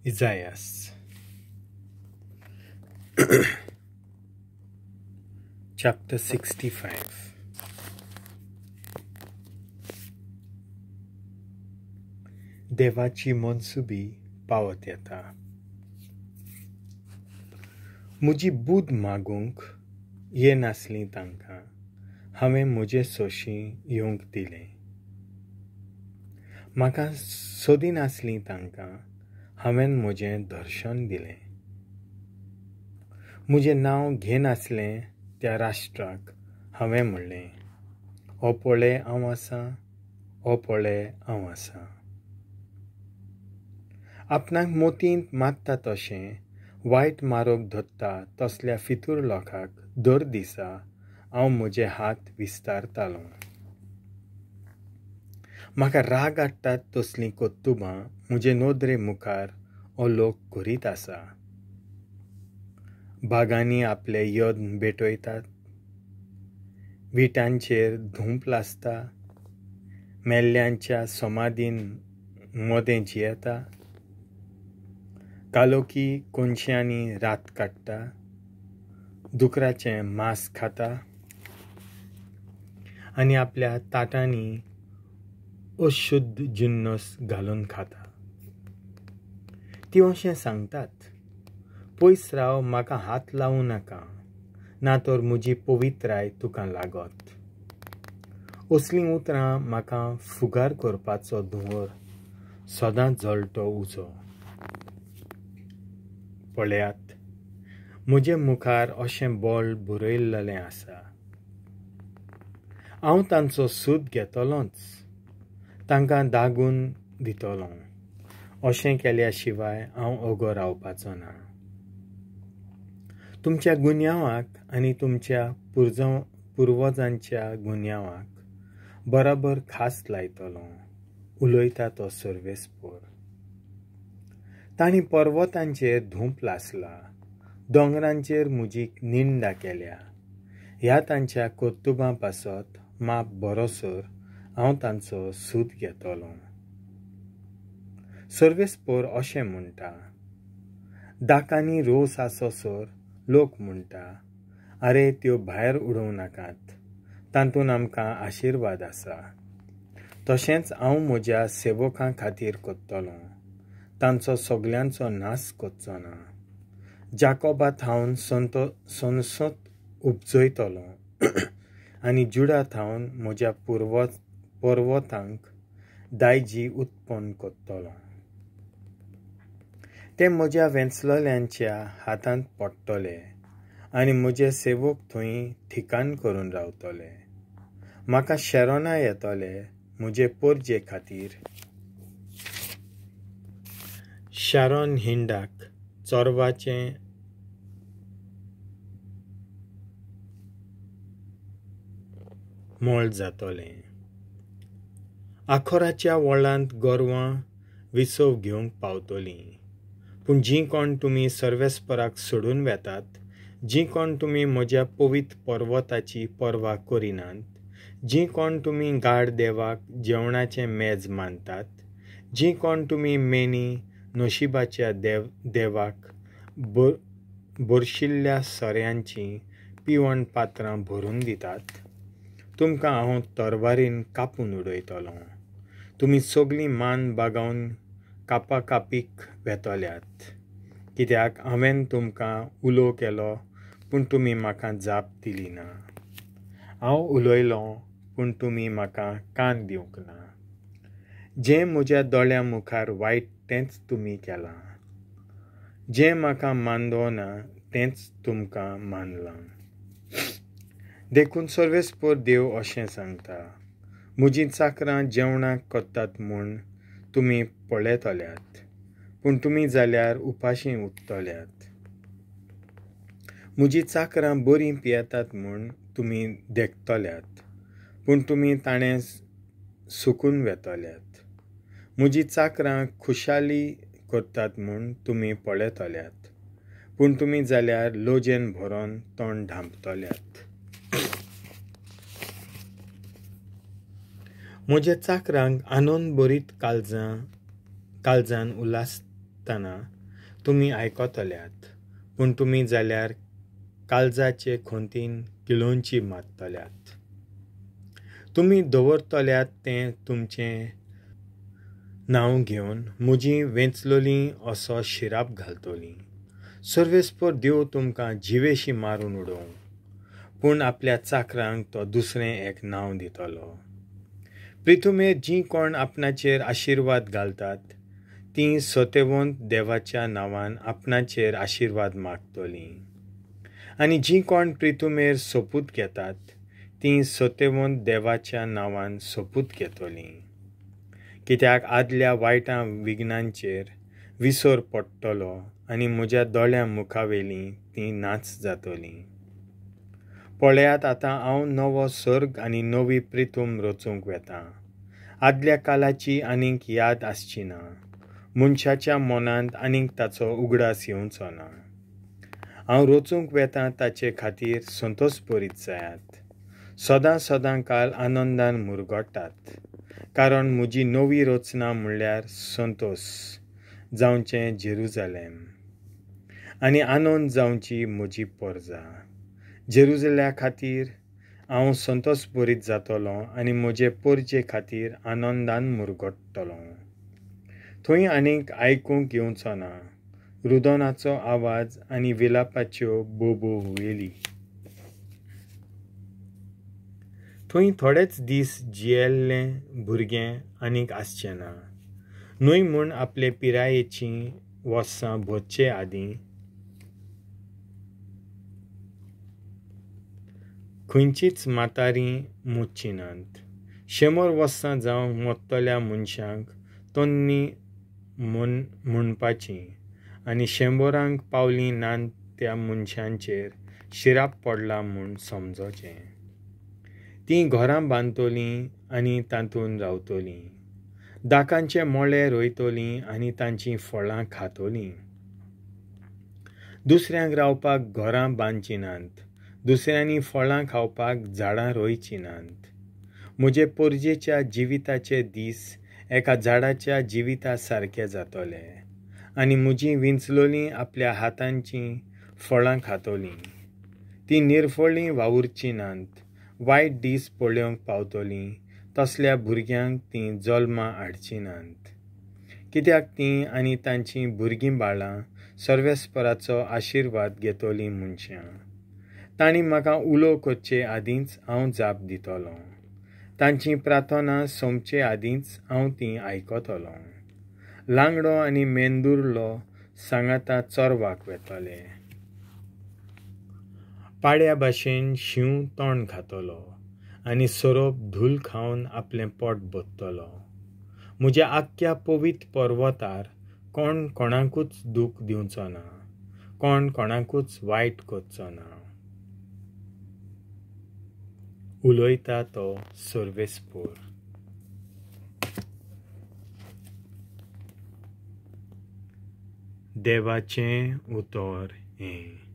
Isaiah chapter 65. देवाची मनसुबी पावत येता. म्हजी बूद मागूंक येनासली तांकां हांवें म्हजे सोशी येवंक दिलें. म्हाका सोदिनासली तांकां हांवें म्हजें दर्शन दिलें. म्हजें नांव घेनासलें त्या राष्ट्राक हांवें म्हणलें, हो पळय हांव आसां, हो पळय हांव आसां. आपणाक मोतींत मारता तशें वायट मारोग धरता तसल्या फितूर लोकांक दर दिसा हांव म्हजे हात विस्तारतालों. म्हाका राग हाडटात तसलीं कोत्तुबां म्हजे नोदरे मुखार हो लोक करीत आसा. बागांनी आपले यत्न भेटयतात, विटांचेर धूंप लासता, मेल्ल्यांच्या समाधीन मोदें जियेता, कालोकी कोनशांनी रात काडटा, दुकराचें मांस खाता आनी आपल्या ताटांनी अशुद्ध जिन्नस घालून खाता. ती अशें सांगतात, पयस राव, म्हाका हात लावूं नाका, ना तर म्हजी पवित्राय तुका लागत. असलीं उतरां म्हाका फुगार करपाचो धुंवर सदांच जळटो उजो. पळयात, म्हजे मुखार अशें बोल बरयल्लें आसा. हांव तांचो सूद घेतलोंच, तांकां दागून दितलों. अशें केल्या शिवाय हांव ओगो रावपाचो ना. तुमच्या गुन्यांवाक आनी तुमच्या पुर्वजांच्या गुन्यांवाक बराबर खास लायतलो, उलयता तो सर्वेस्पोर. तांणी पर्वतांचेर धूंप लासला, दोंगरांचेर म्हजी निंदा केल्या. ह्या तांच्या कोत्तुबां पासत माप बरोसर हांव तांचो सूद घेतलों. सर्वेस्पोर अशें म्हणटा, दाकांनी रोस आसोसर लोक म्हणटा, आरे त्यो भायर उडोवं नाकात, तातूंत आमकां आशिर्वाद आसा. तशेंच हांव म्हज्या सेवकां खातीर कोत्तलों, तांचो सगल्यांचो नाश कोत्चो ना. जाकोबांत हांव संसत उपजयतलों आनी जुडांत हांव म्हज्या पर्वतांक दायजी उत्पन्न कोत्तलों. ते म्हज्या वेंचलोल्यांच्या हातांत पडटले आनी म्हजे सेवक थंय ठिकाण करून रावतले. म्हाका शेरोना येतले म्हजे परजे खातीर. शारोन हिंडाक चोरवाचें मोळ जातलें. आखोराच्या वळांत गोरवां विसव घेवंक पावतलीं. पूण जीं कोण तुमी सर्वेस्पराक सोडून वेतात, जीं कोण तुमी म्हज्या पवित्र पर्वताची पर्वा करिनात, जीं कोण तुमी गाड देवाक जेवणाचें मेज मानतात, जीं कोण तुमी मेनी नशिबाच्या देवाक बरशिल्ल्या सोऱ्यांचीं पिवण पात्रां भरून दितात, तुमकां हांव तरवारीन कापून उडयतलों. तुमी सगळीं मान बागावन कापाकापीक वेतल्यात, कित्याक हांवें तुमकां उलो केलो पूण तुमी म्हाका जाप दिली ना. हांव उलयलों पूण तुमी म्हाका कान दिवंक ना. जें म्हज्या दोळ्यां मुखार वायट तेंच तुमी केलां. जें म्हाका मानदो ना तेंच तुमकां मानलां. देखून सर्वेस्पोर देव अशें सांगता, म्हजीं चाकरां जेवणाक कोत्तात म्हूण तुमी पळयतल्यात, पूण तुमी जाल्यार उपाशीं उरतल्यात. म्हजीं चाकरां बरीं पियेतात म्हूण तुमी देखतल्यात, पूण तुमी ताणें सुकून वेतल्यात. म्हजीं चाकरां खुशाली करतात म्हूण तुमी पळयतल्यात, पूण तुमी जाल्यार लोजेन भरोन तोंड धांपतल्यात. म्हज्या चाकरांक आनंद भरीत काळजान उलासता आसतना तुमी आयकतल्यात, पूण तुमी जाल्यार काळजाचे खोंतीन किळोवची मारतल्यात. तुमी दवरतल्यात तें तुमचें नांव घेवन म्हजी वेंचलोलीं असो शिराप घालतलीं. सर्वेस्पर देव तुमकां जिवेशी मारून उडोवं, पूण आपल्या चाकरांक तो दुसरें एक नांव दितलो. पृथ्वीमेर जीं कोण आपणाचेर आशिर्वाद घालतात तीं सतेवंत देवाच्या नांवान आपणाचेर आशिर्वाद मागतलीं. आनी जीं कोण पृथ्वीमेर सोपूत घेतात तीं सतेवंत देवाच्या नांवान सोपूत घेतलीं. कित्याक आदल्या वायटा विघ्नांचेर विसर पडटलो आनी म्हज्या दोळ्यां मुखावेलीं तीं नाच जातलीं. पळयात, आतां हांव नवो सर्ग आनी नवी पृथ्वी रचूंक वेतां. आदल्या कालाची आनीक याद आसची ना. मनशाच्या मनांत आनीक ताचो उगडास येवचो ना. हांव रचूंक वेतां ताचे खातीर संतोश भरीत जायात. सदां सदां काल आनंदान मुरगोडटात, कारण म्हजी नवी रचना म्हणल्यार संतोश जावचें जेरुजालेम आनी आनंद जावची म्हजी परजा. जेरुजल्या खातीर हांव संतोश भरीत जातलों आनी म्हजे परजे खातीर आनंदान मुरगोडटलों. थंय आनीक आयकूंक येवचो ना रुदनाचो आवाज आनी विलापाच्यो बोबोवेली. थंय थोडेच दीस जियेल्लें भुरगें आनीक आसचें ना. न्हय म्हूण आपले पिरायेचीं वर्सां भोगचे आदीं खंयचीच मातारी मुच्ची नात. 100 वर्सां जावंक मोडटल्या मनशांक तन्नी म्हणपाची आनी 100रांक पावलीं नात त्या मनशांचेर शिराप पडला म्हूण समजोचें. तीं घरां बांदतलीं आनी तातूंत रावतलीं. दाकांचे मोळे रोयतलीं आनी तांचीं फळां खातलीं. दुसऱ्यांक रावपाक घरां बांदची नात. दुसऱ्यांनी फळां खावपाक झाडां रोयची नात. म्हजे परजेच्या जिविताचे दीस एका झाडाच्या जिविता सारके जातले आनी म्हजीं विंचलोलीं आपल्या हातांचीं फळां खातलीं. तीं निर्फळीं वावुरची नात. वायट दीस पळोवंक पावतलीं तसल्या भुरग्यांक तीं जल्मा हाडची नात. कित्याक तीं आनी तांचीं भुरगीं बाळां सर्वेस्पराचो आशिर्वाद घेतलीं मनशां. तांणी म्हाका उलो करचे आदींच हांव जाप दितलों. तांची प्रार्थना सोंपचे आदींच हांव तीं आयकतलों. लांगडो आनी मेंदुरलो सांगाता चोरवाक वेतले. पाड्या भाशेन शिव तोंड घातलो आनी सोरोप धूल खावन आपलें पोट भरतलो. म्हज्या आख्ख्या पवित्र पर्वतार कोण कोणाकूच दूख दिवचो ना. कोण कोणाकूच वायट करचो ना. उलयता तो सर्वेस्पर. देवाचें उतर हें.